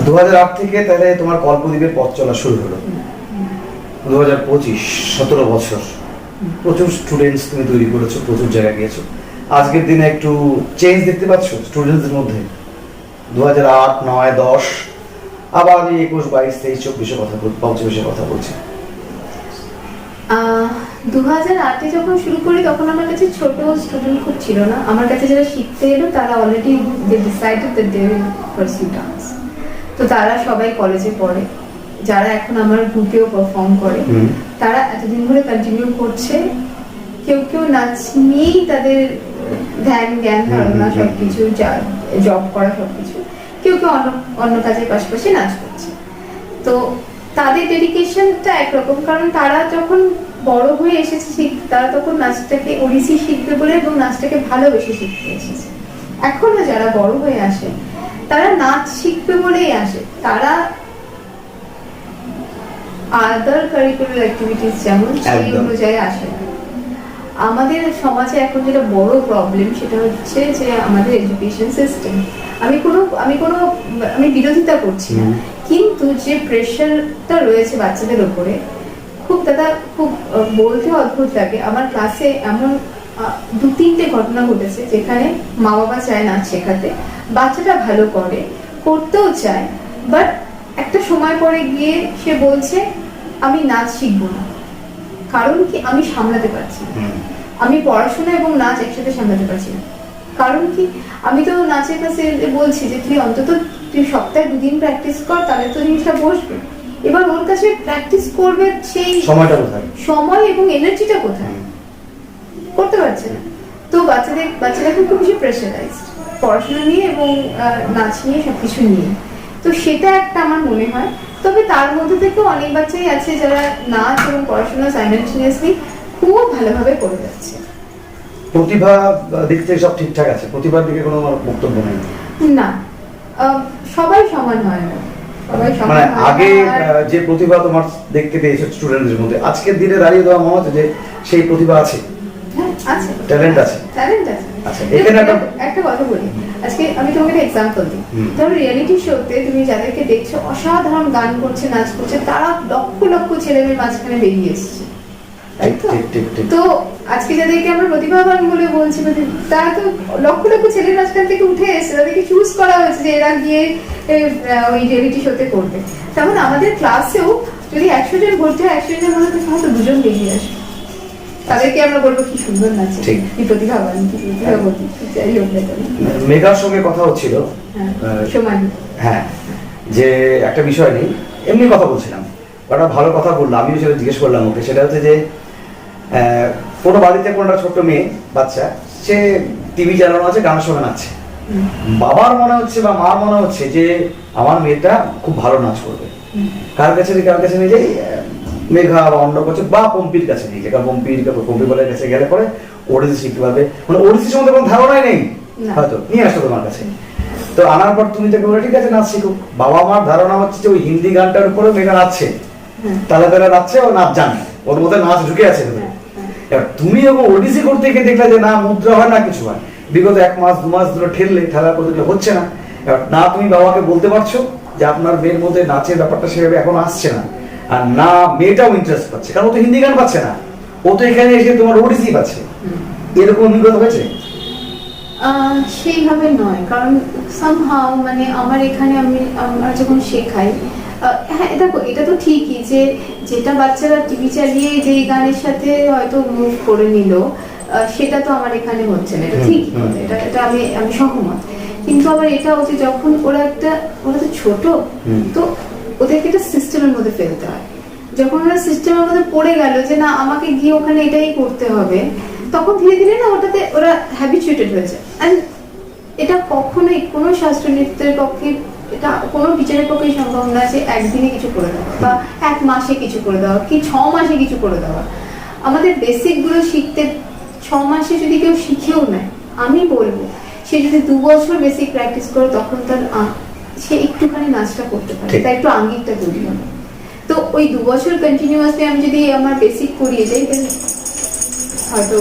2008 থেকে তাহলে তোমার কল্পদ্বীপের পথ চলা শুরু হলো। 2025, 17 বছর, প্রচুর স্টুডেন্টস তুমি তৈরি করেছো, প্রচুর জায়গায় গিয়েছো। আজকের দিনে একটু চেঞ্জ দেখতে পাচ্ছ স্টুডেন্টসদের মধ্যে? 2008, 9, 10, আবার আমি 21, 22, 23, 24 কথা 25 কথা বলছি। 2008-এ যখন শুরু করি তখন আমার কাছে ছোট স্টুডেন্ট খুব ছিল না। আমার কাছে যারা শিখতে এলো তারা already decided that they will pursue dance. তো তারা সবাই কলেজে পড়ে, যারা এখন আমার গ্রুপেও পারফর্ম করে তারা এতদিন ধরে কন্টিনিউ করছে। কেউ কেউ নাচ নিয়েই তাদের জ্ঞান ধারণা সবকিছু, জব করা সবকিছু, কেউ কেউ অন্য কাজের পাশাপাশি নাচ করছে। তো তাদের ডেডিকেশনটা একরকম, কারণ তারা যখন বড় হয়ে এসেছে তারা তখন নাচটাকে ওড়িশি শিখবে বলে এবং নাচটাকে ভালোবেসে শিখতে এসেছে। এখনো যারা বড় হয়ে আসে তারা নাচ শিখবে বলেই আসে। তারা আদার কারিকুলার অ্যাক্টিভিটিস যেমন সেই অনুযায়ী আসে না। আমাদের সমাজে এখন যেটা বড় প্রবলেম সেটা হচ্ছে যে আমাদের এডুকেশন সিস্টেম। আমি বিরোধিতা করছি না, কিন্তু যে প্রেশারটা রয়েছে বাচ্চাদের উপরে, খুব বলতে অদ্ভুত লাগে। আমার ক্লাসে এমন 2-3টে ঘটনা ঘটেছে যেখানে মা বাবা চায় নাচ শেখাতে, বাচ্চাটা ভালো করতেও চায়, বাট একটা সময় পরে গিয়ে সে বলছে আমি নাচ শিখবো না। কারণ কি? আমি সামলাতে পারছি না, আমি পড়াশোনা এবং নাচ একসাথে সামলাতে পারছি না। কারণ কি? আমি তো নাচের কাছে বলছি যে তুই সপ্তাহে 2 দিন প্র্যাকটিস কর, তাহলে তো জিনিসটা বসবে। এবার ওর কাছে প্র্যাকটিস করবে সেই সময়টা কোথায়, সময় এবং এনার্জিটা কোথায়? করতে পারছে না। তো বাচ্চারা এখন খুব বেশি প্রেশারাইজড পড়াশোনা নিয়ে এবং নাচ নিয়ে সবকিছু নিয়ে। তো সেটা একটা আমার মনে হয়। তবে তার মধ্যে থেকেও অনেক বাচ্চাই আছে যারা নাচ এবং পড়াশোনা সাইমালটেনিয়াসলি খুব ভালোভাবে করে যাচ্ছে। প্রতিভা দিক থেকে সব ঠিকঠাক আছে, প্রতিভার দিকে কোনো বক্তব্য নেই? না, সবাই সমান হয় না। মানে আগে যে প্রতিভা তোমার দেখতে পেয়েছো স্টুডেন্টদের মধ্যে, আজকের দিনে দাঁড়িয়ে দেওয়া মনে হচ্ছে যে সেই প্রতিভা আছে, ট্যালেন্ট আছে। আচ্ছা, এখানে একটা কথা বলি। আজকে আমি তোমাকে একটা এক্সাম্পল দিই। ধরো রিয়েলিটি শোতে তুমি যাদেরকে দেখছো অসাধারণ গান করছে, নাচ করছে, তারা লক্ষ লক্ষ ছেলে মেয়ের মাঝখানে বেরিয়ে এসছে, তাই তো? তো আজকে যাদেরকে আমরা প্রতিভাবান বলে বলছি, তারা তো লক্ষ লক্ষ ছেলের মাঝখান থেকে উঠে এসেছে, তাদেরকে চুজ করা হয়েছে যে এরা গিয়ে ওই রিয়েলিটি শোতে করবে। তেমন আমাদের ক্লাসেও যদি 100 জন ভর্তি হয়, 100 জনের মধ্যে হয়তো 2 জন বেরিয়ে আসবে। তাদেরকে আমরা বলবো কি সুন্দর নাচে, কি প্রতিভাবান, কি প্রতিভাবতী। যাই হোক, মেঘার সঙ্গে কথা হচ্ছিল হ্যাঁ, যে একটা বিষয় নেই, এমনি কথা বলছিলাম, ওটা ভালো কথা বললো। আমিও সেটা জিজ্ঞেস করলাম ওকে। সেটা হচ্ছে যে কোনো বাড়িতে কোনো একটা ছোট্ট মেয়ে বাচ্চা, সে টিভি চালানো আছে, গান শোনা নাচছে। বাবার মনে হচ্ছে বা মার মনে হচ্ছে যে আমার মেয়েটা খুব ভালো নাচ করবে, কার কাছে নিয়ে যাই, মেঘা বা অন্য কাছে বা পম্পির কাছে নিয়ে যায়। পম্পি বলের কাছে গেলে পরে ওড়িশি শিখতে পারবে, মানে ওড়িশি সম্বন্ধে কোনো ধারণাই নেই, হয়তো নিয়ে আসতো তোমার কাছে। তো আনার পর তুমি তাকে বলে ঠিক আছে নাচ শিখো। বাবা মার ধারণা হচ্ছে যে ওই হিন্দি গানটার উপরে মেঘা নাচছে, তালা নাচছে, ও নাচ জানে, ওর মধ্যে নাচ ঢুকে আছে। এবার তুমি যখন ওড়িশি করতে গিয়ে দেখলে যে না মুদ্রা হয় না কিছু হয়, বিগত 1 মাস 2 মাস ধরে ঠেললে, খেলা করতে হচ্ছে না। এবার না তুমি বাবাকে বলতে পারছো যে আপনার মেয়ের মধ্যে নাচের ব্যাপারটা সেভাবে এখন আসছে না, আর না মেয়েটাও ইন্টারেস্ট পাচ্ছে, কারণ ও তো হিন্দি গান পাচ্ছে না, ও তো এখানে এসে তোমার ওড়িশি পাচ্ছে। এরকম অভিজ্ঞতা হয়েছে? সেইভাবে নয়, কারণ সামহাও মানে আমার এখানে আমরা যখন শেখাই, হ্যাঁ দেখো এটা তো ঠিকই যে যেটা বাচ্চারা টিভি চালিয়ে যে গানের সাথে হয়তো মুভ করে নিল, সেটা তো আমার এখানে হচ্ছে না, এটা ঠিকই, এটা আমি সহমত। কিন্তু আবার এটা হচ্ছে যখন ওরা তো ছোট, তো ওদেরকে একটা সিস্টেমের মধ্যে ফেলতে হয়। যখন ওরা সিস্টেমের মধ্যে পড়ে গেল যে না আমাকে গিয়ে ওখানে এটাই করতে হবে, তখন ধীরে ধীরে না ওটাতে ওরা হ্যাবিচুয়েটেড হয়ে যায়। অ্যান্ড এটা কখনোই কোনো শাস্ত্র নৃত্যের পক্ষে, এটা কোনো টিচারের পক্ষেই সম্ভব না যে একদিনে কিছু করে দেওয়া বা 1 মাসে কিছু করে দেওয়া কি 6 মাসে কিছু করে দেওয়া। আমাদের বেসিকগুলো শিখতে 6 মাসে যদি কেউ শিখেও নেয়, আমি বলবো সে যদি 2 বছর বেসিক প্র্যাকটিস করে, তখন তার সে একটুখানি নাচটা করতে পারে, তাই একটু আঙ্গিকটা তৈরি হবে। তো ওই 2 বছর কন্টিনিউয়াসলি আমি যদি আমার বেসিক করিয়ে যাই, হয়তো